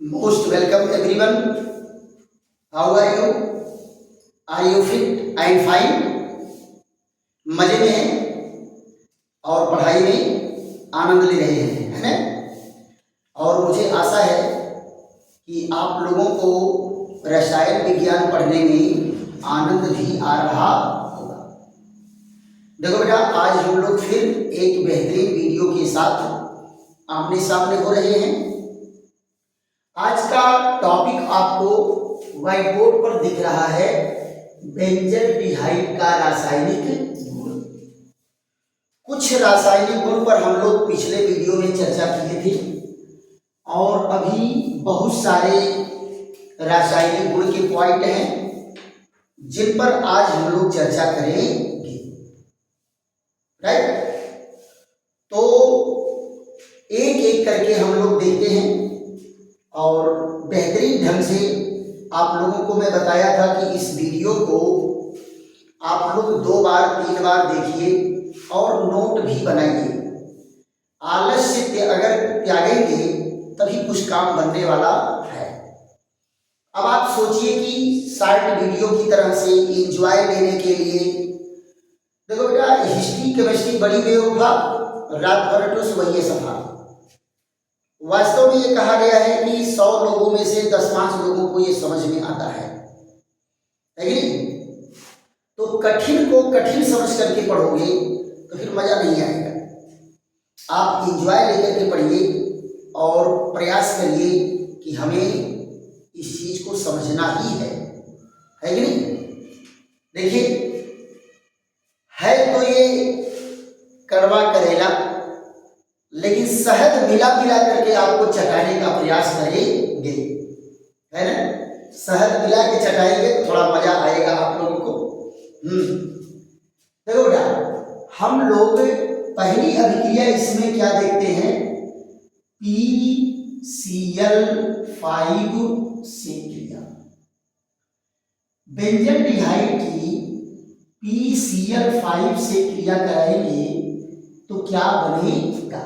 Most welcome everyone. How are you? Are you fit and fine? मजे में हैं और पढ़ाई में आनंद ले रहे हैं, है ना? और मुझे आशा है कि आप लोगों को रसायन विज्ञान पढ़ने में आनंद भी आ रहा होगा। देखो बेटा, आज हम लोग फिर एक बेहतरीन वीडियो के साथ आमने सामने हो रहे हैं। आज का टॉपिक आपको व्हाइट बोर्ड पर दिख रहा है, बेंजल्डिहाइड का रासायनिक गुण। कुछ रासायनिक गुण पर हम लोग पिछले वीडियो में चर्चा किए थे और अभी बहुत सारे रासायनिक गुण के पॉइंट हैं जिन पर आज हम लोग चर्चा करेंगे, राइट? तो एक एक करके हम लोग देखते हैं और बेहतरीन ढंग से आप लोगों को मैं बताया था कि इस वीडियो को आप लोग 2 बार 3 बार देखिए और नोट भी बनाइए। आलस्य अगर त्यागेंगे तभी कुछ काम बनने वाला है। अब आप सोचिए कि शॉर्ट वीडियो की तरह से एंजॉय लेने के लिए, देखो बेटा, हिस्ट्री केमिस्ट्री बड़ी बेवकूफा, रात भर टूस वही सफा। वास्तव में ये कहा गया है कि 100 लोगों में से 10-5 लोगों को ये समझ में आता है कि नहीं? तो कठिन को कठिन समझ करके पढ़ोगे तो फिर मजा नहीं आएगा। आप एंजॉय लेकर के पढ़िए और प्रयास करिए कि हमें इस चीज को समझना ही है कि नहीं? देखिए, है तो ये कड़वा करेला, लेकिन शहद मिला मिला करके आपको चटाने का प्रयास करेंगे, है ना? शहद मिला के चटाएंगे तो थोड़ा मजा आएगा आप लोगों को। देखो बेटा, हम लोग पहली अभिक्रिया इसमें क्या देखते हैं, PCl5 से क्रिया। बेंजल्डिहाइड की PCl5 से क्रिया कराएंगे तो क्या बनेगा?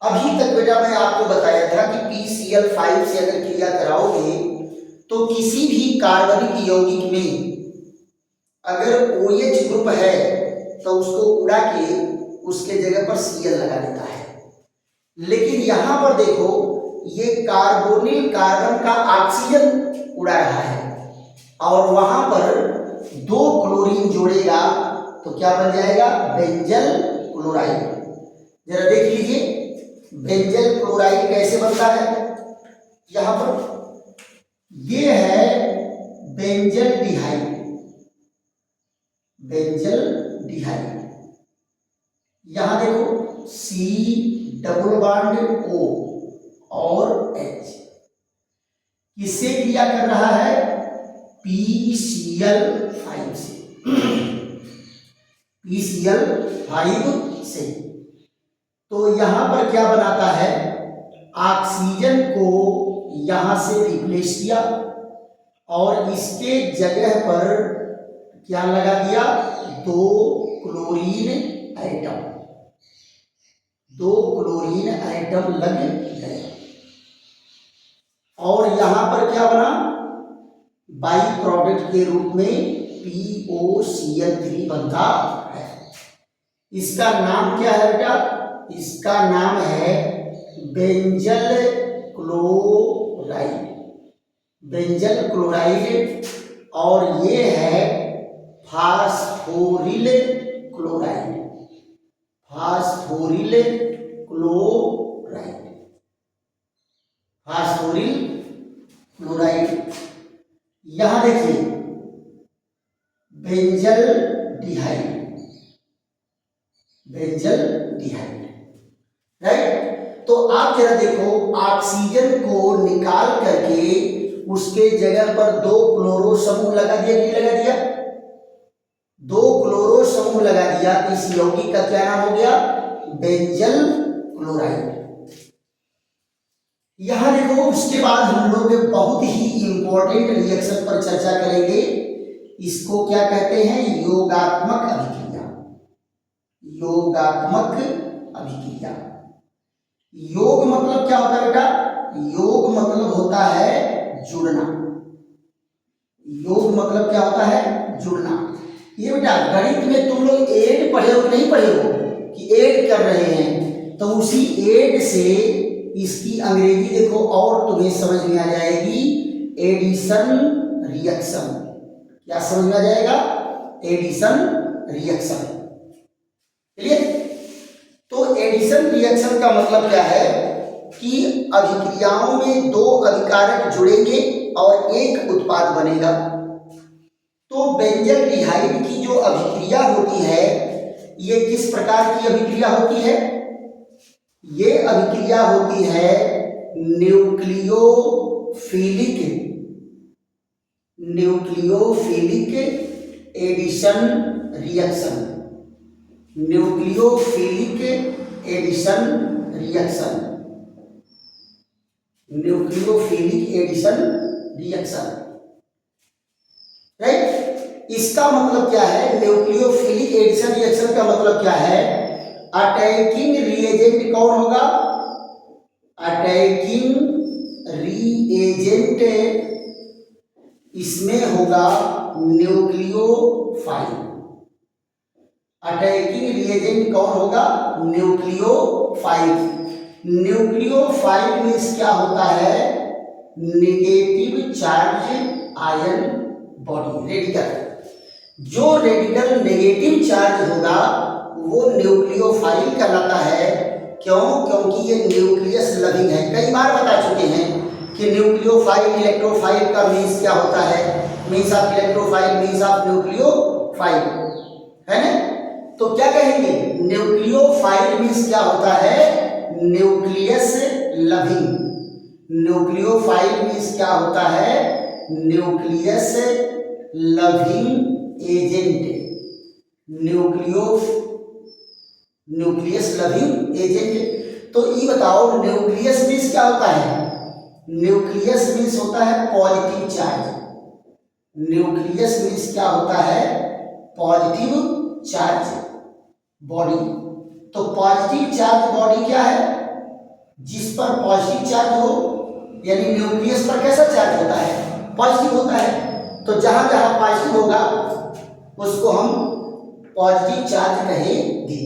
अभी तक बेटा मैं आपको बताया था कि PCl5 से अगर क्रिया कराओगे तो किसी भी कार्बनिक यौगिक में अगर OH ग्रुप है तो उसको उड़ा के उसके जगह पर Cl लगा देता है। लेकिन यहां पर देखो, ये कार्बोनिल कार्बन का ऑक्सीजन उड़ा रहा है और वहां पर 2 क्लोरीन जोड़ेगा तो क्या बन जाएगा? Benzyl chloride. जरा देख लीजिए बेंजल क्लोराइड कैसे बनता है। यहां पर ये है बेंजल्डिहाइड, बेंजल्डिहाइड। यहां देखो C डबल बॉन्ड O और H किससे क्रिया कर रहा है? PCl5 से। PCl5 से। तो यहां पर क्या बनाता है? ऑक्सीजन को यहां से रिप्लेस किया और इसके जगह पर क्या लगा दिया? 2 क्लोरीन एटम, 2 क्लोरीन एटम लग गए और यहां पर क्या बना? बाई प्रोडक्ट के रूप में POCl3 बनता है। इसका नाम क्या है बेटा? इसका नाम है बेंजल क्लोराइड, बेंजल क्लोराइड। और ये है फास्फोरिल क्लोराइड, फास्फोरिल क्लोराइड, फास्फोरिल क्लोराइड। यहां देखिए बेंजल्डिहाइड, बेंजल्डिहाइड, राइट? तो आप जरा देखो, ऑक्सीजन को निकाल करके उसके जगह पर 2 क्लोरो समूह लगा दिया, नहीं लगा दिया? 2 क्लोरो समूह लगा दिया, इस यौगिक का क्या नाम हो गया? Benzyl chloride. यहां देखो, उसके बाद हम लोग बहुत ही इंपॉर्टेंट रिएक्शन पर चर्चा करेंगे। इसको क्या कहते हैं? योगात्मक अभिक्रिया, योगात्मक अभिक्रिया। योग मतलब क्या होता है बेटा? योग मतलब होता है जुड़ना। योग मतलब क्या होता है? जुड़ना। ये बेटा गणित में तुम लोग ऐड पढ़े हो कि नहीं पढ़े हो कि ऐड कर रहे हैं, तो उसी ऐड से इसकी अंग्रेजी देखो और तुम्हें समझ में आ जाएगी, एडिशन रिएक्शन। क्या समझ में आ जाएगा? Addition reaction. क्लियर? तो एडिशन रिएक्शन का मतलब क्या है कि अभिक्रियाओं में दो अभिकारक जुड़ेंगे और एक उत्पाद बनेगा। तो बेंजल्डिहाइड की जो अभिक्रिया होती है, ये किस प्रकार की अभिक्रिया होती है? ये अभिक्रिया होती है nucleophilic addition reaction. Nucleophilic addition reaction. Nucleophilic addition reaction, right? इसका मतलब क्या है? न्यूक्लियोफिलिक एडिशन रिएक्शन का मतलब क्या है? अटैकिंग रिएजेंट कौन होगा? अटैकिंग रिएजेंट इसमें होगा न्यूक्लियोफाइल। अटैकिंग रिएजेंट कौन होगा? न्यूक्लियोफाइल। न्यूक्लियोफाइल मीन्स क्या होता है? Negative charge ion body, radical. जो रेडिकल नेगेटिव चार्ज होगा वो न्यूक्लियोफाइल कहलाता है। क्यों? क्योंकि ये न्यूक्लियस लविंग है। कई बार बता चुके हैं कि न्यूक्लियोफाइल इलेक्ट्रोफाइल का मीन्स क्या होता है? Means of electrophile, means of nucleophile, है ना? तो क्या कहेंगे? न्यूक्लियोफाइल मीन्स क्या होता है? Nucleus loving. न्यूक्लियोफाइल मीन्स क्या होता है? Nucleus loving agent. Nucleus loving agent. तो ये बताओ न्यूक्लियस मीन्स क्या होता है? न्यूक्लियस मीन्स होता है पॉजिटिव चार्ज। न्यूक्लियस मीन्स क्या होता है? Positive charge body. तो पॉजिटिव चार्ज बॉडी क्या है? जिस पर पॉजिटिव चार्ज हो, यानी न्यूक्लियस पर कैसा चार्ज होता है? पॉजिटिव होता है। तो जहां जहां पॉजिटिव होगा उसको हम पॉजिटिव चार्ज कहेंगे।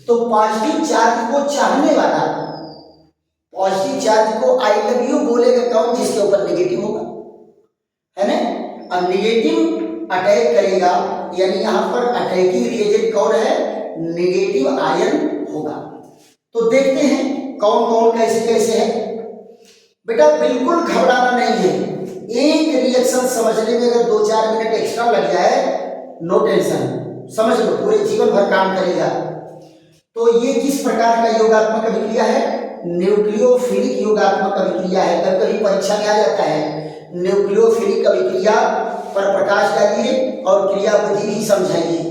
तो पॉजिटिव चार्ज को चाहने वाला, पॉजिटिव चार्ज को आई लव यू बोलेगा कौन? जिसके ऊपर नेगेटिव होगा, है ना? अब नेगेटिव अटैक करेगा, यानी यहां पर अटैकिंग रिएजेंट कौन है? नेगेटिव आयन होगा। तो देखते हैं कौन कौन कैसे कैसे है। बेटा बिल्कुल घबराना नहीं है। एक रिएक्शन समझने में अगर 2-4 मिनट एक्स्ट्रा लग जाए, नो टेंशन, समझ लो पूरे जीवन भर काम करेगा। तो ये किस प्रकार का योगात्मक अभिक्रिया है? न्यूक्लियोफिलिक योगात्मक अभिक्रिया है। कभी कभी परीक्षा में आ जाता है, न्यूक्लियोफिलिक अभिक्रिया पर प्रकाश डालिए और क्रिया विधि भी समझाइए।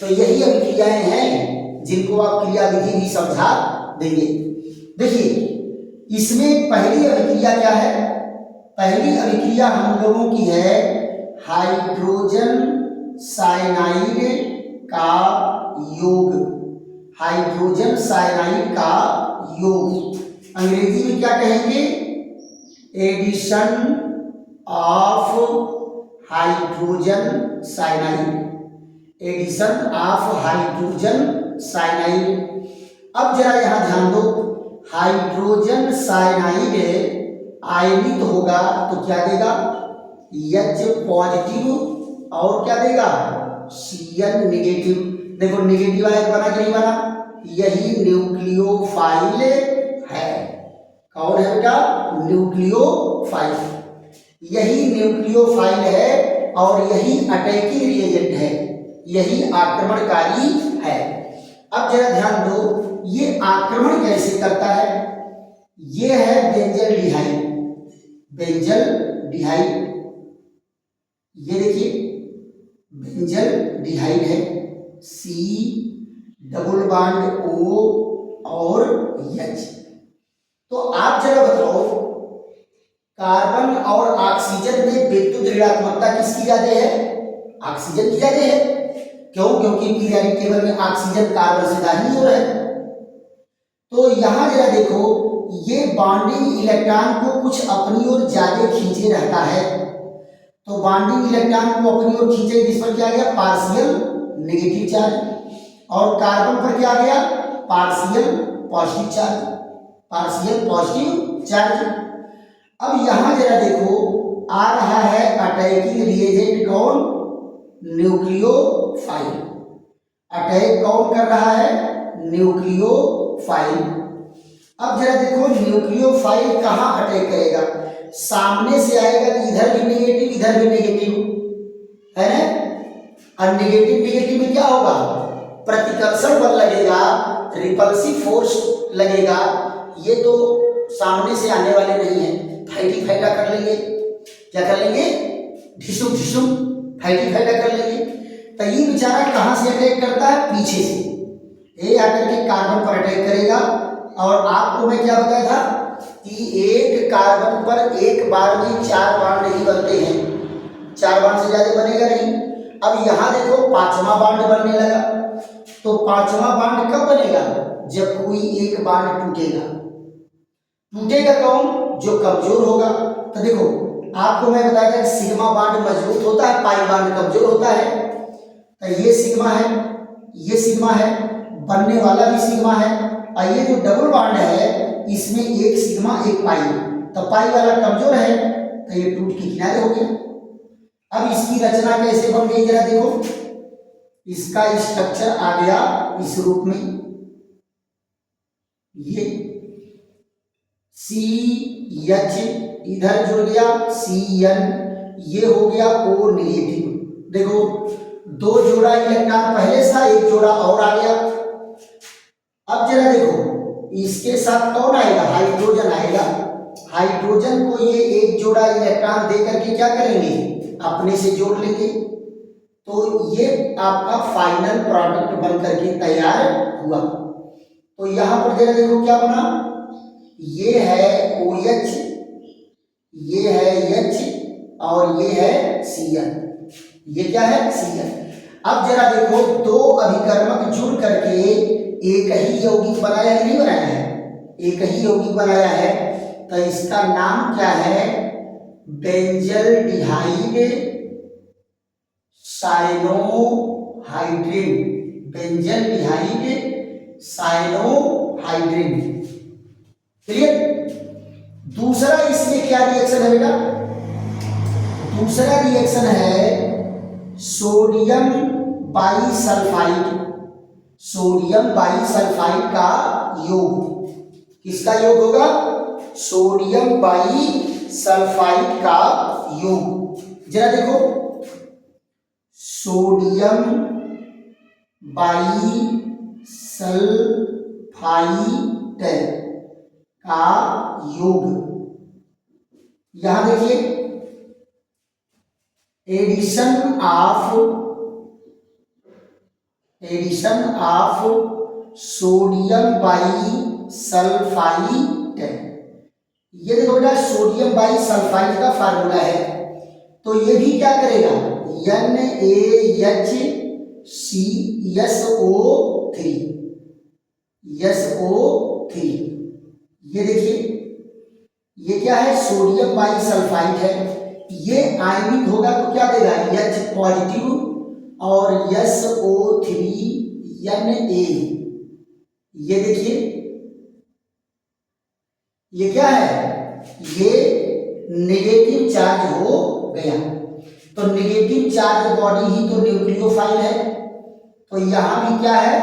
तो यही अभिक्रियाएं हैं जिनको आप क्रिया विधि भी समझा देंगे। देखिए इसमें पहली अभिक्रिया क्या है? पहली अभिक्रिया हम लोगों की है हाइड्रोजन साइनाइड का योग। हाइड्रोजन साइनाइड का योग अंग्रेजी में क्या कहेंगे? Addition of hydrogen cyanide. Addition of hydrogen cyanide. अब जरा यहां ध्यान दो, हाइड्रोजन साइनाइड आयनित होगा तो क्या देगा? H पॉजिटिव और क्या देगा? Cl negative. देखो नेगेटिव आयन बना कि नहीं बना? यही न्यूक्लियोफाइल है। कौन है बेटा? न्यूक्लियोफाइल। यही न्यूक्लियोफाइल है और यही अटैकिंग रिएजेंट है, यही आक्रमणकारी है। अब जरा ध्यान दो, ये आक्रमण कैसे करता है? ये है बेंजल्डिहाइड। बेंजल्डिहाइड, ये देखिए बेंजल्डिहाइड है, C डबल बॉन्ड O और H। तो आप जरा बताओ कार्बन और ऑक्सीजन में विद्युत ऋणात्मकता किसकी ज्यादा है? ऑक्सीजन की ज्यादा है। क्यों? क्योंकि पीरियोडिक टेबल में ऑक्सीजन कार्बन से दाहिनी ओर है। तो यहाँ जरा देखो, ये बॉन्डिंग इलेक्ट्रॉन को कुछ अपनी ओर ज्यादा खींचे रहता है। तो बॉन्डिंग इलेक्ट्रॉन को अपनी ओर खींचे, जिस पर क्या आ गया, पार्शियल नेगेटिव चार्ज, और कार्बन पर क्या आ गया, partial positive charge, partial positive charge. अब यहाँ जरा देखो, आ रहा है अटैकिंग रिएजेंट कौन, न्यूक्लियोफाइल। अटैक कौन कर रहा है, न्यूक्लियोफाइल। अब जरा देखो, न्यूक्लियोफाइल कहाँ अटैक करेगा, सामने से आएगा तो इधर भी नेगेटिव इधर भी नेगेटिव है ना। और नेगेटिव नेगेटिव में क्या होगा, प्रतिकर्षण बल लगेगा, रिपल्सिव फोर्स लगेगा। ये तो सामने से आने वाले नहीं है, फाइटी फाइटा कर लेंगे, क्या कर लेंगे, ढिसुम ढिसुम फाइटी फाइटा कर लेंगे। तो ये बेचारा कहाँ से अटैक करता है, पीछे से। ये आकर के कार्बन पर अटैक करेगा। और आपको मैं क्या बताया था कि एक कार्बन पर एक बार में 4 बॉन्ड नहीं बनते हैं, 4 बॉन्ड से ज्यादा बनेगा नहीं। अब यहाँ देखो 5वां बॉन्ड बनने लगा। तो 5वां बॉन्ड कब बनेगा, जब कोई एक बॉन्ड टूटेगा। टूटेगा कौन, जो कमजोर होगा। तो देखो, आपको मैं बताया था कि सिग्मा बॉन्ड मजबूत होता है, पाई बॉन्ड कमजोर होता है। तो ये सिग्मा है, ये सिग्मा है, बनने वाला भी सिग्मा है। और ये जो डबल बॉन्ड है, इसमें एक सिग्मा एक पाई, तो पाई वाला कमजोर है, तो ये टूट के किनारे हो गया। अब इसकी रचना कैसे बन गई, जरा देखो, इसका स्ट्रक्चर आ गया इस रूप में, ये CH इधर जुड़ गया, CN, ये हो गया O नेगेटिव। देखो, 2 जोड़ा इलेक्ट्रॉन पहले था, एक जोड़ा और आ गया। अब जरा देखो, इसके साथ कौन आएगा, हाइड्रोजन आएगा। हाइड्रोजन को ये एक जोड़ा इलेक्ट्रॉन दे करके क्या करेंगे, अपने से जोड़ लेंगे। तो ये आपका फाइनल प्रोडक्ट बन करके तैयार हुआ। तो यहां पर जरा देखो क्या बना, ये है OH, ये है H, और ये है Cl। ये क्या है, Cl। अब जरा देखो, 2 अभिकर्मक जुड़ करके एक ही यौगिक बनाया है, नहीं बनाया है, एक ही यौगिक बनाया है। तो इसका नाम क्या है, benzaldehyde cyanohydrin, benzaldehyde cyanohydrin. Clear. दूसरा इसमें क्या रिएक्शन है बेटा, दूसरा रिएक्शन है सोडियम बाईसल्फाइड। सोडियम बाईसल्फाइड का योग, किसका योग होगा, सोडियम बाईसल्फाइड का योग। जरा देखो, सोडियम बाईसल्फाइड का योग, यहां देखिए, एडिशन ऑफ सोडियम बाईसल्फाइड। ये देखो बेटा, सोडियम बाईसल्फाइड का फार्मूला है। तो ये भी क्या करेगा, NaHCSO3। ये देखिए, ये क्या है, सोडियम बाईसल्फाइड है। ये आयनिक होगा तो क्या देगा, H पॉजिटिव और SO3Na। ये देखिए, ये क्या है, ये नेगेटिव चार्ज हो गया। तो नेगेटिव चार्ज बॉडी ही तो न्यूक्लियोफाइल है। तो यहां भी क्या है,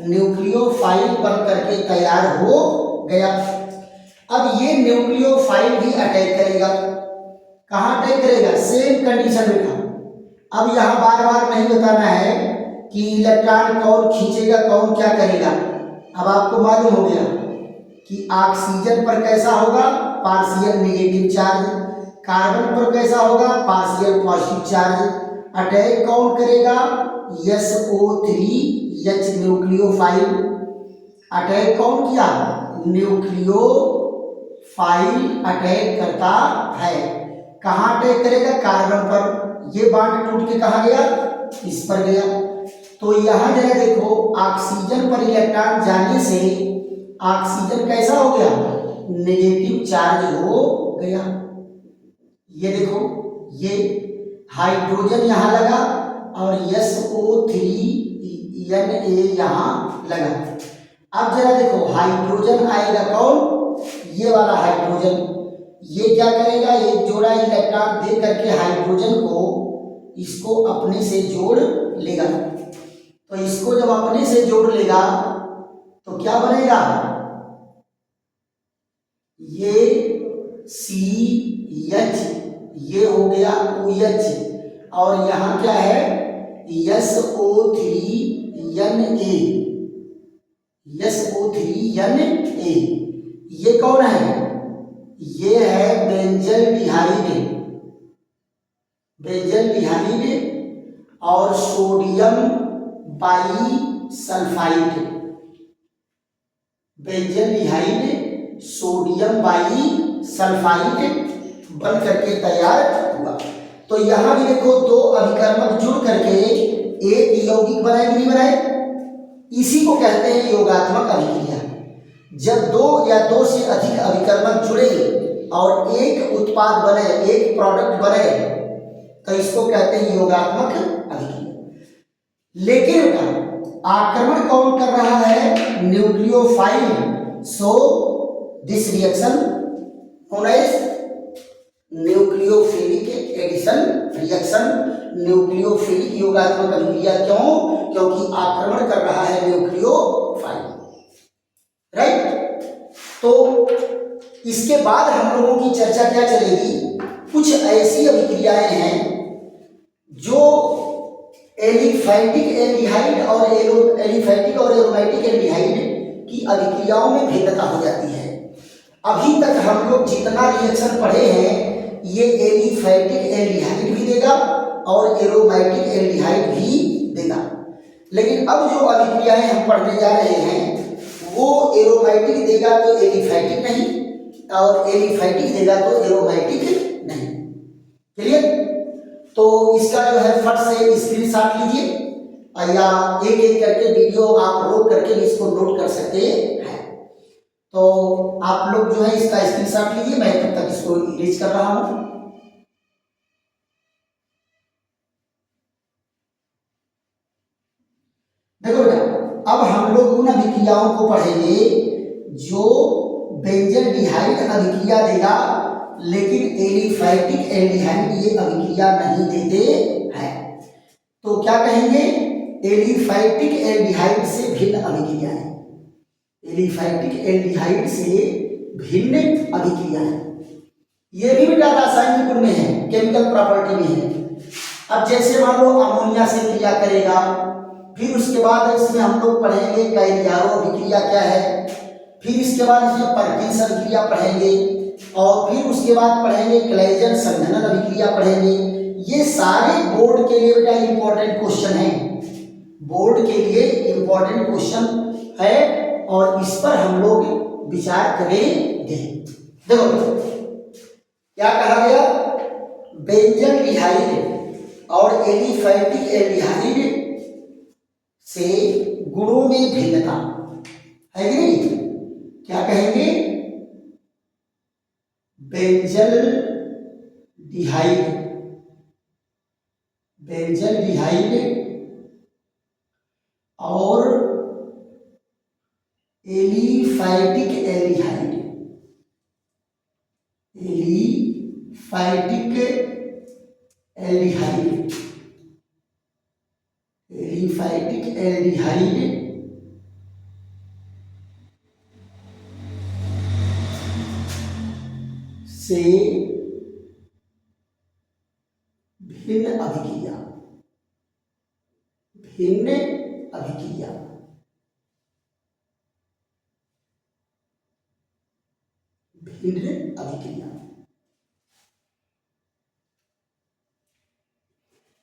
न्यूक्लियोफाइल बन करके तैयार हो गया। अब ये न्यूक्लियोफाइल भी अटैक करेगा, कहां अटैक करेगा, सेम कंडीशन में था। अब यहां बार बार नहीं बताना है कि इलेक्ट्रॉन कौन खींचेगा, कौन क्या करेगा। अब आपको मालूम हो गया कि ऑक्सीजन पर कैसा होगा, पार्शियल नेगेटिव चार्ज, कार्बन पर कैसा होगा, पार्शियल पॉजिटिव चार्ज। अटैक कौन करेगा, SO3H न्यूक्लियोफाइल। अटैक कौन किया, न्यूक्लियोफाइल अटैक करता है। कहां अटैक करेगा, कार्बन पर। ये बॉन्ड टूट के कहा गया, इस पर गया। तो यहां जरा देखो, ऑक्सीजन पर इलेक्ट्रॉन जाने से ऑक्सीजन कैसा हो गया, नेगेटिव चार्ज हो गया। ये देखो, ये हाइड्रोजन यहाँ लगा और SO3Na यहाँ लगा। अब जरा देखो, हाइड्रोजन आएगा कौन, ये वाला हाइड्रोजन, ये क्या करेगा, एक जोड़ा इलेक्ट्रॉन दे करके हाइड्रोजन को इसको अपने से जोड़ लेगा। तो इसको जब अपने से जोड़ लेगा तो क्या बनेगा, ये CH, ये हो गया OH, और यहाँ क्या है SO3Na, SO3Na, ये कौन है, ये है बेंजल्डिहाइड और सोडियम बाईसल्फाइड, बेंजल्डिहाइड सोडियम बाईसल्फाइड बन करके तैयार हुआ। तो यहां भी देखो, दो अभिकर्मक जुड़ करके एक यौगिक बनाए कि नहीं बनाए, इसी को कहते हैं योगात्मक अभिक्रिया। जब दो या दो से अधिक अभिकर्मक जुड़े और एक उत्पाद बने, एक प्रोडक्ट बने, तो इसको कहते हैं योगात्मक अभिक्रिया। लेकिन आक्रमण कौन कर रहा है, nucleophile. So this reaction known as nucleophilic addition reaction, nucleophilic योगात्मक अभिक्रिया। क्यों, क्योंकि आक्रमण कर रहा है न्यूक्लियोफाइल, राइट। तो इसके बाद हम लोगों की चर्चा क्या चलेगी, कुछ ऐसी अभिक्रियाएं हैं जो एलिफैटिक एल्डिहाइड और एलिफैटिक और एरोमेटिक एल्डिहाइड की अभिक्रियाओं में भिन्नता हो जाती है। अभी तक हम लोग जितना रिएक्शन पढ़े हैं, ये एलिफैटिक एल्डिहाइड भी देगा और एरोमेटिक एल्डिहाइड भी देगा। लेकिन अब जो अभिक्रियाएं हम पढ़ने जा रहे हैं, वो एरोमेटिक देगा तो एलिफैटिक नहीं, और एलिफैटिक देगा तो एरोमेटिक नहीं। क्लियर। तो इसका जो है फट से स्क्रीनशॉट लीजिए, या एक एक करके वीडियो आप रोक करके इसको नोट कर सकते हैं। तो आप लोग जो है इसका स्क्रीनशॉट लीजिए, मैं तब तक इसको इरेज कर रहा हूं। देखो बेटा, अब हम लोग उन अभिक्रियाओं को पढ़ेंगे जो बेंजल्डिहाइड अभिक्रिया देगा, लेकिन एलिफैटिक एल्डिहाइड ये अभिक्रिया नहीं देते हैं। तो क्या कहेंगे, एलिफैटिक एल्डिहाइड से भिन्न अभिक्रिया है, एलिफैटिक एल्डिहाइड से भिन्न अभिक्रिया है। ये भी बेटा रासायनिक गुण में है, केमिकल प्रॉपर्टी में है। अब जैसे मान लो अमोनिया से क्रिया करेगा, फिर उसके बाद इसमें हम लोग पढ़ेंगे कैलियारो अभिक्रिया क्या है, फिर इसके बाद इसमें पर्किंसन क्रिया पढ़ेंगे, और फिर उसके बाद पढ़ेंगे क्लेजन संघनन अभिक्रिया पढ़ेंगे। ये सारे बोर्ड के लिए बेटा इंपॉर्टेंट क्वेश्चन है, बोर्ड के लिए इंपॉर्टेंट क्वेश्चन है, और इस पर हम लोग विचार करेंगे। देखो क्या कहा गया, बेंजल्डिहाइड और एलिफैटिक एल्डिहाइड से गुणों में भिन्नता है कि नहीं। क्या कहेंगे, बेंजल्डिहाइड और एलिफैटिक एल्डिहाइड, एलिफैटिक एल्डिहाइड से भिन्न अभिक्रिया,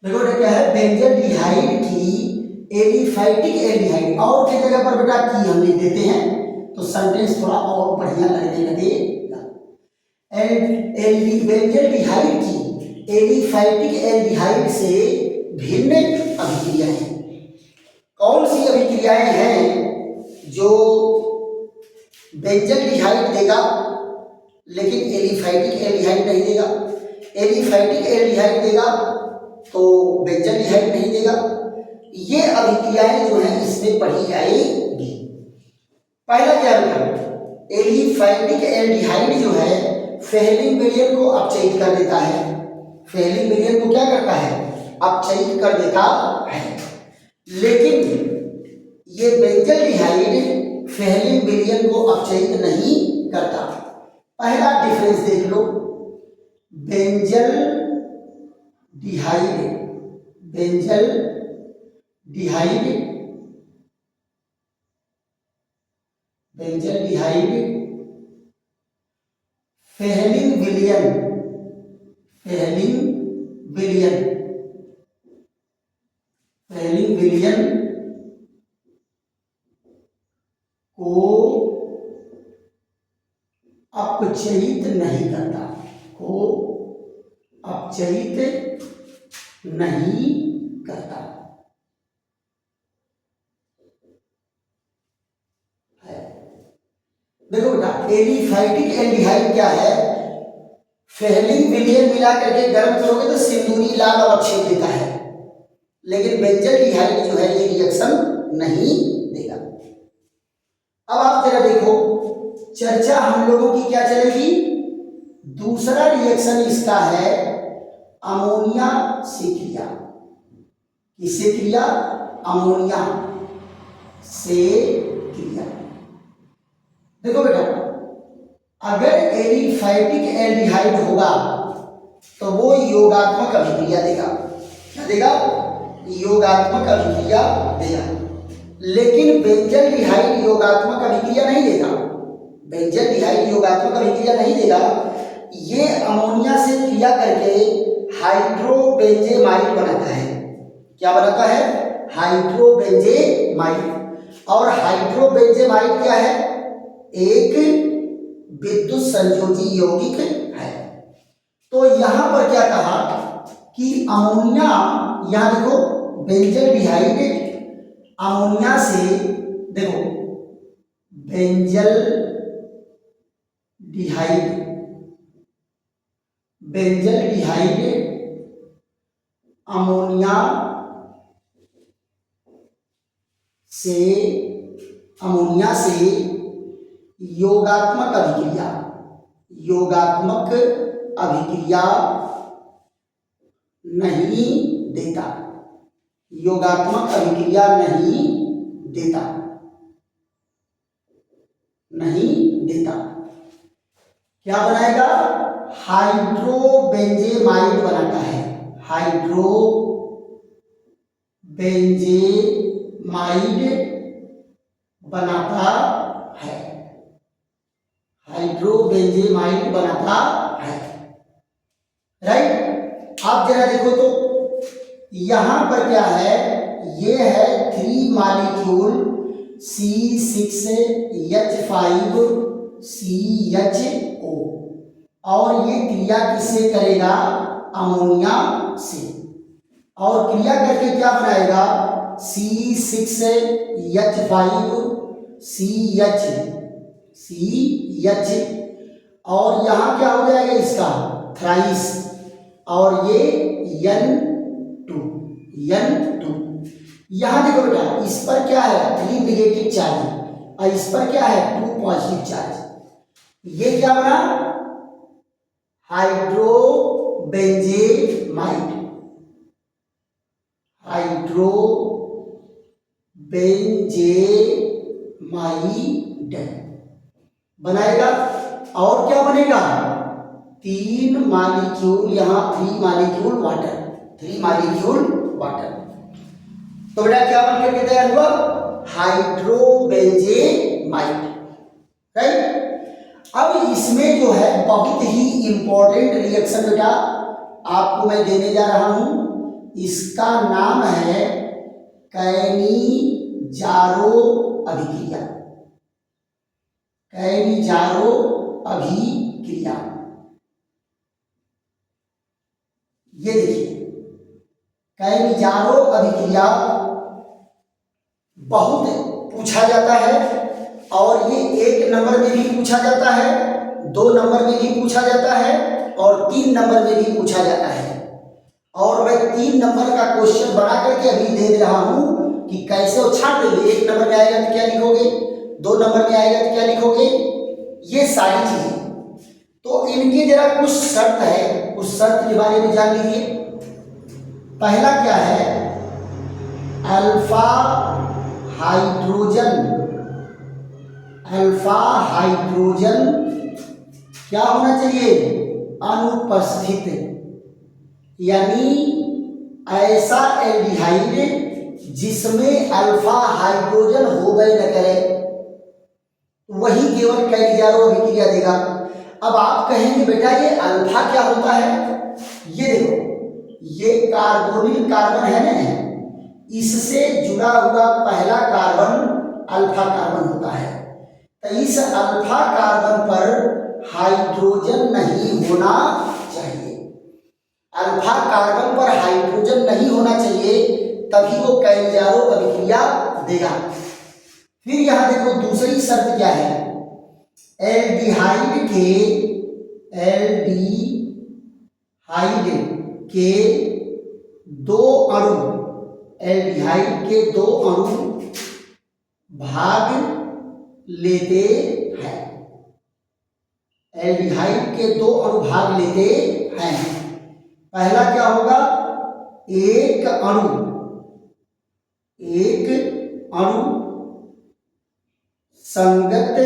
देखो क्या है, बेंजल्डिहाइड की एलिफैटिक एल्डिहाइड, और की जगह पर बेटा की हम लिख देते हैं तो सेंटेंस थोड़ा और बढ़िया लगने लगेगा। बेंजल्डिहाइड की एलिफैटिक एल्डिहाइड से भिन्न अभिक्रियाएं, कौन सी अभिक्रियाएं हैं जो बेंजल्डिहाइड देगा, लेकिन एलिफैटिक एल्डिहाइड नहीं देगा। एलिफैटिक एल्डिहाइड देगा तो बेंजल्डिहाइड नहीं देगा। ये अभिक्रियाएं जो है इसमें पढ़ी जाएगी। पहला क्या होगा, एलिफैटिक एल्डिहाइड जो है फेहलिंग विलयन को अपचयित कर देता है। फेहलिंग विलयन को क्या करता है, अपचयित कर देता है। लेकिन ये बेंजल्डिहाइड फेहलिंग विलयन को अपचयित नहीं करता। पहला डिफरेंस देख लो, बेंजल्डिहाइड फेहलिंग विलयन को अपचयित नहीं करता, देखो बेटा, एलिफैटिक एल्डिहाइड क्या है, फेहलिंग विलयन मिला करके गर्म करोगे तो सिंदूरी लाल अवक्षेप देता है, लेकिन बेंजल्डिहाइड जो है ये रिएक्शन नहीं देगा। अब आप जरा देखो, चर्चा हम लोगों की क्या चलेगी, दूसरा रिएक्शन इसका है अमोनिया से क्रिया। किससे क्रिया, अमोनिया से क्रिया। देखो बेटा, अगर एलिफैटिक एल्डिहाइड होगा तो वो योगात्मक अभिक्रिया देगा। क्या देगा, योगात्मक अभिक्रिया देगा। लेकिन बेंजल्डिहाइड योगात्मक अभिक्रिया नहीं देगा। बेंजल्डिहाइड योगात्मक अभिक्रिया नहीं देगा। ये अमोनिया से क्रिया करके हाइड्रोबेंजेमाइड बनाता है। क्या बनाता है, हाइड्रोबेंजेमाइड। और हाइड्रोबेंजेमाइड क्या है, एक विद्युत संयोजी यौगिक है। तो यहां पर क्या कहा कि अमोनिया, यहां देखो बेंजल्डिहाइड अमोनिया से, देखो बेंजल्डिहाइड अमोनिया से योगात्मक अभिक्रिया नहीं देता। योगात्मक अभिक्रिया नहीं देता। क्या बनाएगा, हाइड्रोबेंजेमाइड बनाता है। हाइड्रोबेंजेमाइड बनाता है। हाइड्रोबेंजेमाइड बनाता है, राइट। आप जरा देखो तो यहां पर क्या है, ये है 3 मॉलिक्यूल C6H5CHO, और ये क्रिया किससे करेगा, अमोनिया से। और क्रिया करके क्या बनाएगा, C6H5CH, और यहां क्या हो जाएगा इसका थ्राइस, और ये N2। यहां देखो बेटा, इस पर क्या है 3 नेगेटिव चार्ज और इस पर क्या है 2 पॉजिटिव चार्ज। ये क्या बना, हाइड्रोबेंजेमाइड बनाएगा। और क्या बनेगा, 3 मॉलिक्यूल, यहां 3 मॉलिक्यूल वाटर। तो बेटा क्या बन करके तैयार हुआ, हाइड्रोबेंजेमाइड, राइट। अब इसमें जो है बहुत ही इंपॉर्टेंट रिएक्शन बेटा आपको मैं देने जा रहा हूं, इसका नाम है कैनिजारो अभिक्रिया। ये देखिए, कैनिजारो अभिक्रिया बहुत पूछा जाता है और ये 1 नंबर में भी पूछा जाता है, 2 नंबर में भी पूछा जाता है और 3 नंबर में भी पूछा जाता है। और मैं 3 नंबर का क्वेश्चन बना करके अभी दे रहा हूं कि कैसे वो छाट देंगे। 1 नंबर में आएगा तो क्या लिखोगे, 2 नंबर में आएगा तो क्या लिखोगे, ये सारी चीजें। तो इनके जरा कुछ शर्त है, उस शर्त के बारे में जान लीजिए। पहला क्या है, अल्फा हाइड्रोजन, अल्फा हाइड्रोजन क्या होना चाहिए, अनुपस्थित। यानी ऐसा एल्डिहाइड जिसमें अल्फा हाइड्रोजन हो गए न करे, वही केवल कैलिजारो अभिक्रिया देगा। अब आप कहेंगे बेटा ये अल्फा क्या होता है, ये देखो ये कार्बोनिल कार्बन है ना, इससे जुड़ा हुआ पहला कार्बन अल्फा कार्बन होता है। तो इस अल्फा कार्बन पर हाइड्रोजन नहीं होना चाहिए, अल्फा कार्बन पर हाइड्रोजन नहीं होना चाहिए, तभी वो कैलिजारो अभिक्रिया देगा। फिर यहां देखो दूसरी शर्त क्या है, एल्डिहाइड के 2 अणु, एल्डिहाइड के 2 अणु भाग लेते हैं, एल्डिहाइड के 2 अणु भाग लेते हैं। पहला क्या होगा, एक अणु संगत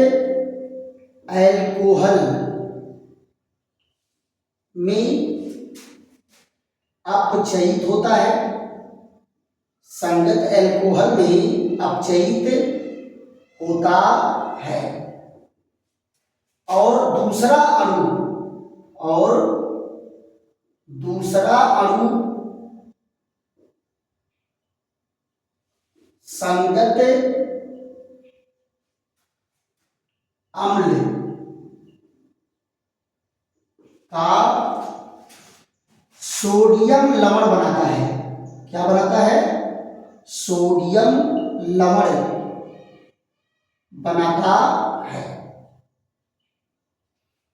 अल्कोहल में अपचयित होता है, संगत अल्कोहल में अपचयित होता है। और दूसरा अणु संगत अम्ल का सोडियम लवण बनाता है। क्या बनाता है, सोडियम लवण बनाता है।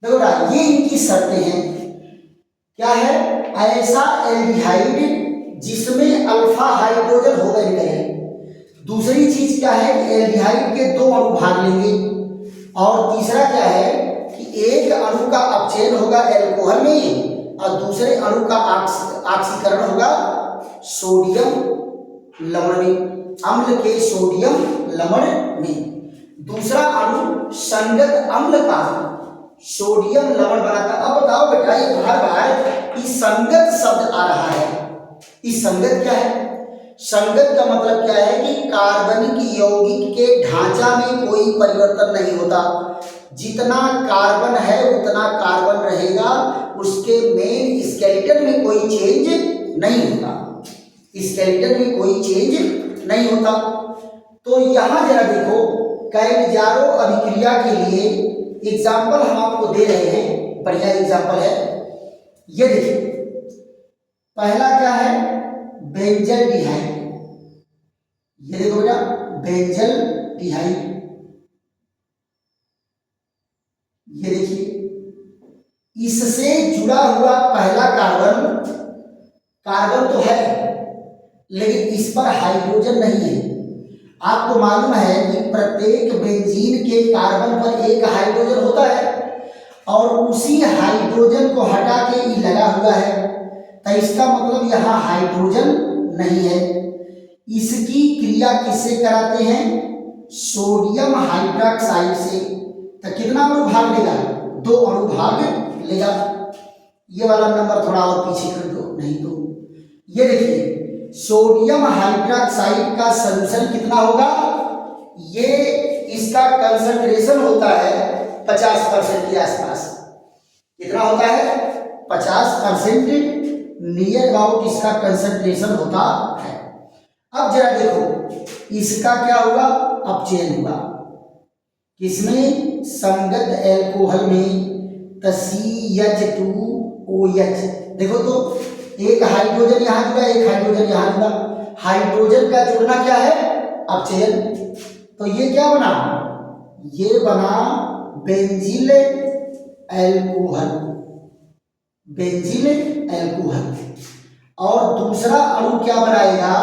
देखो ना, ये इनकी शर्तें हैं। क्या है, ऐसा एल्डिहाइड जिसमें अल्फा हाइड्रोजन हो गए नहीं। दूसरी चीज क्या है कि एल्डिहाइड के 2 अणु भाग लेंगे। और तीसरा क्या है कि एक अणु का अपचयन होगा एल्कोहल में और दूसरे अणु का ऑक्सीकरण होगा सोडियम लवण में, अम्ल के सोडियम लवण में। दूसरा अणु संगत अम्ल का सोडियम लवण बनाता। अब बताओ बेटा, ये बार बार इस संगत शब्द आ रहा है, इस संगत क्या है, संगत का मतलब क्या है कि कार्बनिक यौगिक के ढांचा में कोई परिवर्तन नहीं होता, जितना कार्बन है उतना कार्बन रहेगा, उसके मेन स्केलेटन में कोई चेंज नहीं होता, स्केलेटन में कोई चेंज नहीं होता। तो यहां जरा देखो, कैलिजारो अभिक्रिया के लिए एग्जाम्पल हम आपको दे रहे हैं, बढ़िया एग्जाम्पल है। ये देखिए, पहला क्या है, बेंजल डिहाइड। ये देखो बेटा, बेंजल डिहाइड, ये देखिए, इससे जुड़ा हुआ पहला कार्बन तो है लेकिन इस पर हाइड्रोजन नहीं है। आपको मालूम है कि प्रत्येक बेंजीन के कार्बन पर एक हाइड्रोजन होता है और उसी हाइड्रोजन को हटा के ये लगा हुआ है, तो इसका मतलब यहाँ हाइड्रोजन नहीं है। इसकी क्रिया किससे कराते हैं, सोडियम हाइड्रोक्साइड से। तो कितना अणु भाग लेगा, 2 अणु भाग लेगा। ये वाला नंबर थोड़ा और पीछे कर दो, नहीं तो ये देखिए, सोडियम हाइड्रोक्साइड का सॉल्यूशन कितना होगा, ये इसका कंसंट्रेशन होता है 50% के आसपास। कितना होता है, 50% नियर अबाउट इसका कंसंट्रेशन होता है। अब जरा देखो, इसका क्या हुआ, अपचयन हुआ, किसमें, संगत एल्कोहल में, CH2OH। देखो तो एक हाइड्रोजन यहां जुड़ा, एक हाइड्रोजन यहां जुड़ा, हाइड्रोजन का जुड़ना क्या है, अपचयन। तो ये क्या बना, ये बना बेंजील एल्कोहल, बेंजील एल्कोहल। और दूसरा अणु क्या बनाएगा,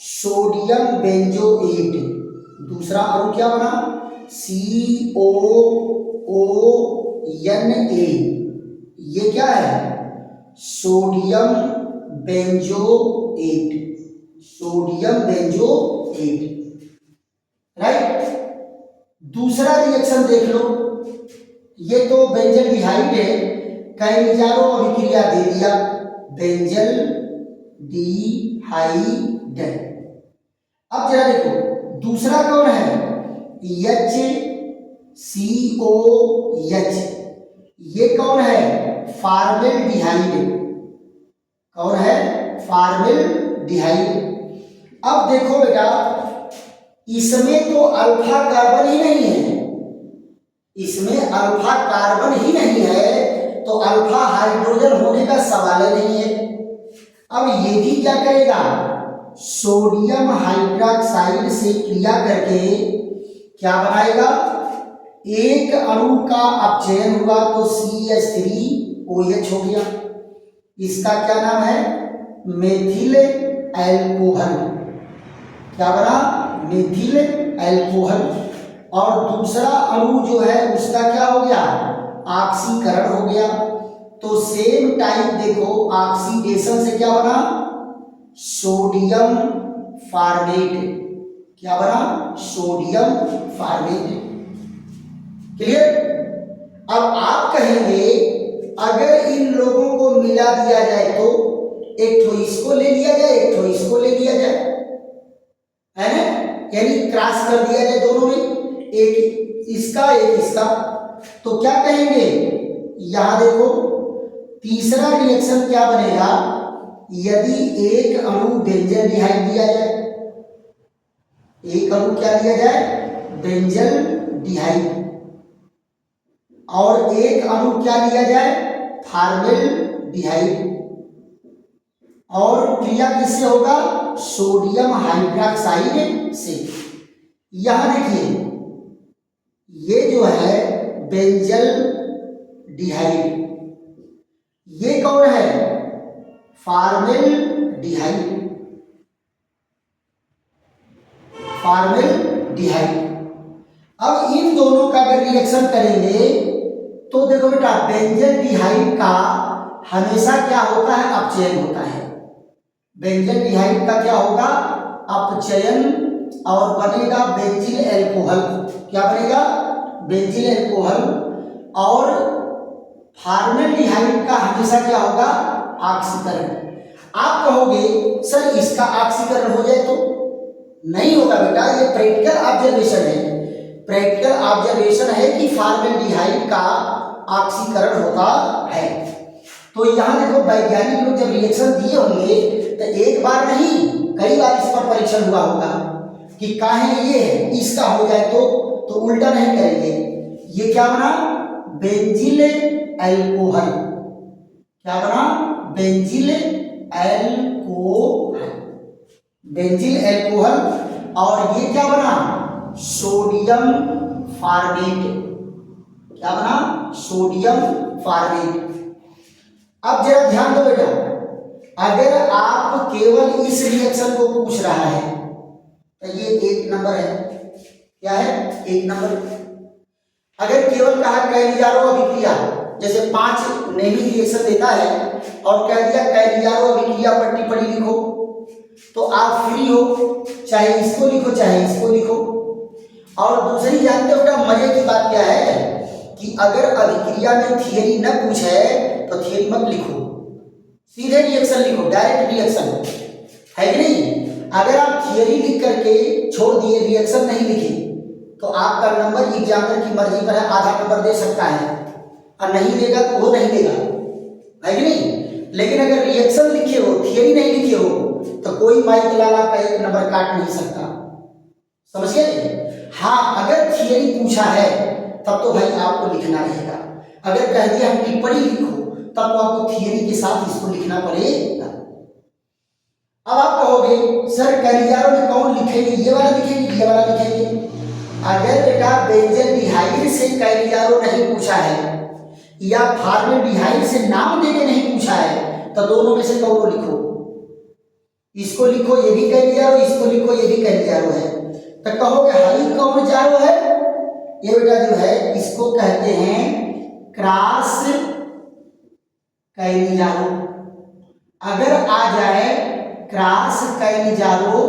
सोडियम बेंजोएट। दूसरा अणु क्या बना, COONA। ये क्या है, sodium benzoate, sodium benzoate, right. दूसरा रिएक्शन देख लो, ये तो बेंजल डिहाइड है, कई मिजारो अभिक्रिया दे दिया, बेंजल डिहाइड। अब जरा देखो दूसरा कौन है, HCOH। ये कौन है, फॉर्मेल्डिहाइड। कौन है, फॉर्मेल्डिहाइड। अब देखो बेटा, इसमें तो अल्फा कार्बन ही नहीं है, इसमें अल्फा कार्बन ही नहीं है, तो अल्फा हाइड्रोजन होने का सवाल ही नहीं है। अब ये भी क्या करेगा, सोडियम हाइड्रोक्साइड से क्रिया करके क्या बनाएगा, एक अणु का अपचयन हुआ तो CH3OH हो गया। इसका क्या नाम है, मेथिल एल्कोहल। क्या बना, मेथिल एल्कोहल। और दूसरा अणु जो है उसका क्या हो गया, ऑक्सीकरण हो गया। तो सेम टाइप देखो, ऑक्सीडेशन से क्या बना, सोडियम फॉर्मेट। क्या बना, सोडियम फॉर्मेट। क्लियर। अब आप कहेंगे अगर इन लोगों को मिला दिया जाए तो एक ठो इसको ले लिया जाए, एक ठो इसको ले लिया जाए, है ना, यानी क्रॉस कर दिया जाए दोनों में, एक इसका एक इसका। तो क्या कहेंगे, यहां देखो तीसरा रिएक्शन क्या बनेगा, यदि एक अणु बेंजल डिहाइड दिया जाए, एक अणु क्या दिया जाए, बेंजल डिहाइड, और एक अणु क्या लिया जाए, फॉर्मेल्डिहाइड, और क्रिया किससे होगा, सोडियम हाइड्रोक्साइड से। यहां देखिए ये जो है बेंजल डिहाइड, ये कौन है, फॉर्मेल्डिहाइड, फॉर्मेल्डिहाइड। अब इन दोनों का अगर रिएक्शन करेंगे तो देखो बेटा, बेंजल डिहाइड का हमेशा क्या होता है, अपचयन होता है। बेंजल डिहाइड का क्या होगा, अपचयन, और बनेगा बेंजील एल्कोहल। क्या बनेगा, बेंजील एल्कोहल। और फॉर्मेल्डिहाइड का हमेशा क्या होगा, ऑक्सीकरण। आप कहोगे सर इसका ऑक्सीकरण हो जाए तो नहीं होगा बेटा, ये प्रैक्टिकल ऑब्जर्वेशन है, प्रैक्टिकल ऑब्जर्वेशन है कि फॉर्मेल्डिहाइड का ऑक्सीकरण होता है। तो यहां देखो वैज्ञानिक लोग जब रिएक्शन दिए होंगे तो एक बार नहीं कई बार इस पर परीक्षण हुआ होगा कि काहे ये है, इसका हो जाए तो उल्टा नहीं करेंगे। ये क्या बना, बेंजील एल्कोहल। क्या बना, बेंजील एल्कोहल, बेंजील एल्कोहल। और ये क्या बना, सोडियम फॉर्मेट। क्या बना, सोडियम फॉर्मेट। अब जरा ध्यान दो बेटा, अगर आप केवल इस रिएक्शन को पूछ रहा है तो ये एक नंबर है। क्या है, एक नंबर। अगर केवल कहा कैलियारो अभिक्रिया, जैसे 5 नेमी रिएक्शन देता है और कह दिया कैलियारो अभिक्रिया पर टिप्पणी लिखो, तो आप फ्री हो, चाहे इसको लिखो चाहे इसको लिखो। और दूसरी जानते हो बेटा मजे की बात क्या है कि अगर अभिक्रिया में थियरी न पूछे तो थियरी मत लिखो, सीधे रिएक्शन लिखो, डायरेक्ट रिएक्शन, है कि नहीं। अगर आप थियरी लिख करके छोड़ दिए, रिएक्शन नहीं लिखे, तो आपका नंबर एग्जामिनर की मर्जी पर है, आधा नंबर दे सकता है और नहीं देगा तो वो नहीं देगा, है कि नहीं। लेकिन अगर रिएक्शन लिखे हो, थियरी नहीं लिखे हो, तो कोई माइक लाला का 1 नंबर काट नहीं सकता, समझ गए। हाँ, अगर थियरी पूछा है तब तो भाई आपको लिखना रहेगा। अगर कह दिया हम टिप्पणी लिखो, तब तो आपको थियरी के साथ इसको लिखना पड़ेगा। अब आप कहोगे सर कैलियारो में कौन लिखेंगे, ये वाला लिखेंगे ये वाला लिखेंगे, अगर बेटा बेंजल्डिहाइड से कैलिजारो नहीं पूछा है या फॉर्मेल्डिहाइड से नाम देके नहीं पूछा है तो दोनों में से कौन लिखो। इसको लिखो ये भी कैलिजारो, इसको लिखो ये भी कैलिजारो है। तो कहोगे हाई कौन जारो है? ये बेटा जो है इसको कहते हैं क्रॉस कैलिजारो। अगर आ जाए क्रॉस कैलिजारो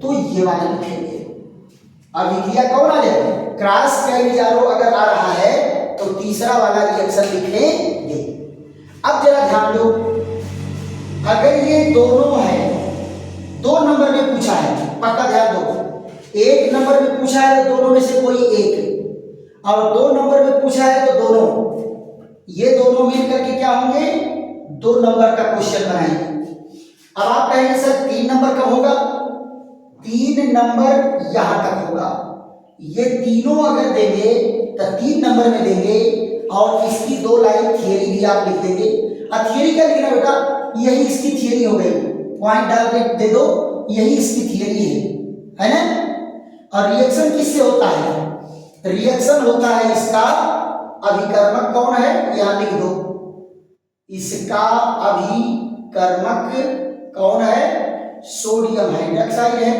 तो ये वाला लिखेंगे। अभिक्रिया कौन आ जाए? क्रॉस कैलिजारो अगर आ रहा है तो तीसरा वाला रिएक्शन लिखेंगे। अब जरा ध्यान दो, अगर ये दोनों है, 2 नंबर में पूछा है, पक्का ध्यान दो। 1 नंबर में पूछा है तो दोनों में से कोई एक, और 2 नंबर में पूछा है तो दोनों, ये दोनों मिलकर के क्या होंगे? 2 नंबर का क्वेश्चन बनाएंगे। अब आप कहेंगे सर 3 नंबर कब होगा? 3 नंबर यहां तक होगा। ये तीनों अगर देंगे तो 3 नंबर में देंगे और इसकी 2 लाइन थियरी भी आप लिख देंगे। अब थियरी क्या लिखना बेटा? यही इसकी थियरी हो गई, पॉइंट डाल के दे दो, यही इसकी थियरी है ना। और रिएक्शन किससे होता है? रिएक्शन होता है इसका अभिकर्मक कौन है? यहां लिख दो, इसका अभिकर्मक कौन है? सोडियम हाइड्रोक्साइड है।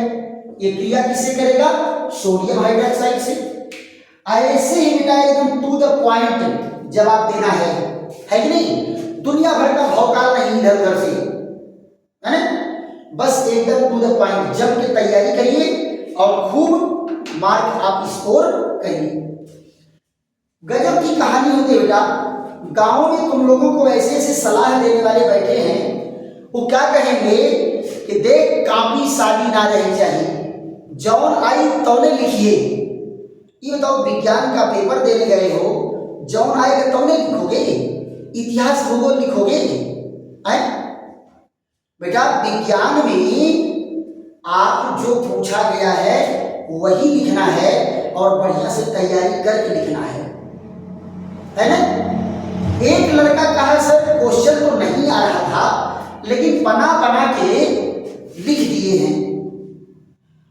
ये क्रिया किससे करेगा? सोडियम हाइड्रोक्साइड से। ऐसे ही बेटा एकदम टू द पॉइंट जवाब देना है कि नहीं? दुनिया भर का भौकाल नहीं इधर उधर से, है ना। बस एकदम टू द पॉइंट जम के तैयारी करिए और खूब मार्क आप स्कोर करिए। गजब की कहानी होती है बेटा। गांव में तुम लोगों को ऐसे ऐसे सलाह देने वाले बैठे हैं, वो क्या कहेंगे कि देख कापी सादी ना रहनी चाहिए, जौन आई तौने लिखिए। ये बताओ विज्ञान का पेपर देने गए हो, जौन आएगा तौने लिखोगे? इतिहास भूगोल लिखोगे? बेटा विज्ञान में आप जो पूछा गया है वही लिखना है और बढ़िया से तैयारी करके लिखना है ना। एक लड़का कहा सर क्वेश्चन तो नहीं आ रहा था लेकिन बना बना के लिख दिए हैं।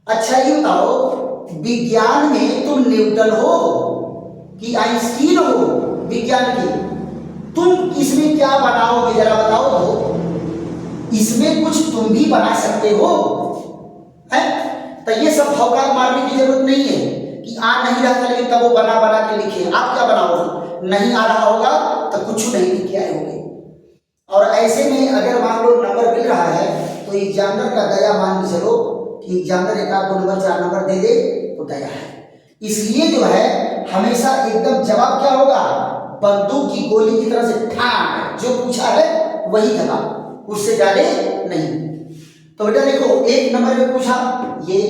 अच्छा ये बताओ विज्ञान में तुम न्यूटन हो कि आइंस्टीन हो विज्ञान की, तुम इसमें क्या बनाओगे जरा बताओ तो। इसमें कुछ तुम भी बना सकते हो, है? तो ये सब भौकाल मारने की जरूरत नहीं है कि आ नहीं रहा था लेकिन तब वो बना बना के लिखे। आप क्या बनाओगे? नहीं आ रहा होगा तो कुछ नहीं लिख के आए होंगे। और ऐसे में अगर मान लो नंबर मिल रहा है तो एग्जामिनर का दया मान के चलो कि एग्जामिनर 1 2 नंबर 4 नंबर दे दे तो दया है। इसलिए जो है हमेशा एकदम जवाब क्या होगा? बंदूक की गोली की तरह से ठान, जो पूछा है वही जवाब, उससे ज्यादा नहीं। तो बेटा देखो 1 नंबर में पूछा ये,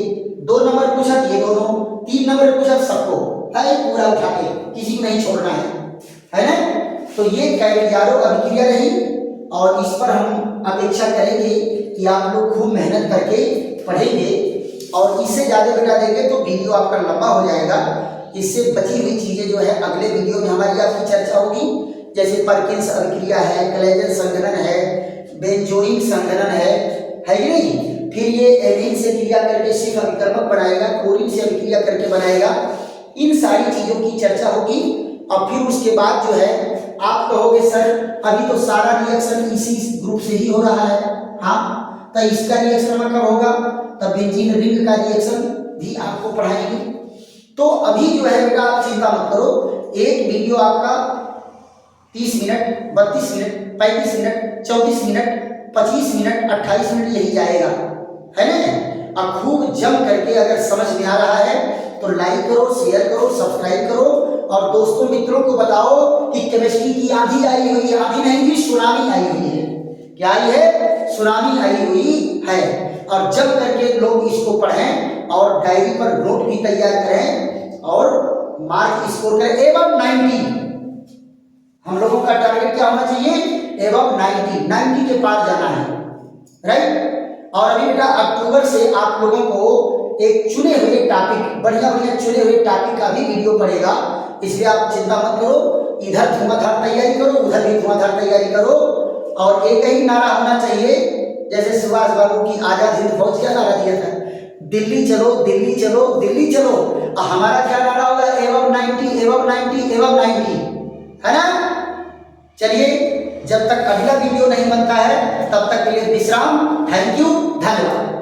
2 नंबर पूछा ये दोनों, 3 नंबर पूछा सबको, है पूरा उठा के, किसी को नहीं छोड़ना है ना। तो ये कैलिजारो अभिक्रिया रही और इस पर हम अपेक्षा करेंगे कि आप लोग खूब मेहनत करके पढ़ेंगे और इससे ज़्यादा बेटा देंगे तो वीडियो आपका लंबा हो जाएगा। इससे बची हुई चीज़ें जो है अगले वीडियो में हमारी आपकी चर्चा होगी, जैसे परकिंस अभिक्रिया है, क्लेजन संघनन है, बेंजोइक संघनन है कि नहीं। फिर ये एमीन से क्रिया करके सिर्फ अभिकर्मक बनाएगा, क्लोरीन से अभिक्रिया करके बनाएगा। इन सारी चीज़ों की चर्चा होगी और फिर उसके बाद जो है आप कहोगे सर अभी तो सारा रिएक्शन इसी ग्रुप से ही हो रहा है, हाँ तो इसका रिएक्शन कब होगा? तब बेंजीन रिंग का रिएक्शन भी आपको पढ़ाएंगे। तो अभी जो है बेटा आप चिंता मत करो, एक वीडियो आपका 30 minute, 32 minute, 35 minute, 34 minute, 25 minute, 28 minute यही जाएगा, है ना। अब खूब जम करके अगर समझ में आ रहा है तो लाइक करो, शेयर करो, सब्सक्राइब करो और दोस्तों मित्रों को बताओ कि केमिस्ट्री की आंधी आई हुई है। आंधी नहीं भी सुनामी आई हुई है। क्या आई है? सुनामी आई हुई है। और जब करके लोग इसको पढ़ें और डायरी पर नोट भी तैयार करें और मार्क स्कोर करें एवं 90। हम लोगों का टारगेट क्या होना चाहिए? एवं 90 के पार जाना है, राइट। और अभी बेटा अक्टूबर से आप लोगों को एक चुने हुए टॉपिक, बढ़िया बढ़िया चुने हुए टॉपिक का भी वीडियो पड़ेगा, इसलिए आप चिंता मत करो। इधर धुआंधार तैयारी करो, उधर भी धुआंधार तैयारी करो और एक ही नारा होना चाहिए, जैसे सुभाष बाबू की आजाद हिंद फौज क्या नारा दिया था? दिल्ली चलो दिल्ली चलो दिल्ली चलो। हमारा क्या नारा होगा? एवब 90 एवब 90 एवब 90, है ना। चलिए, जब तक अगला वीडियो नहीं बनता है तब तक के लिए विश्राम। थैंक यू, धन्यवाद।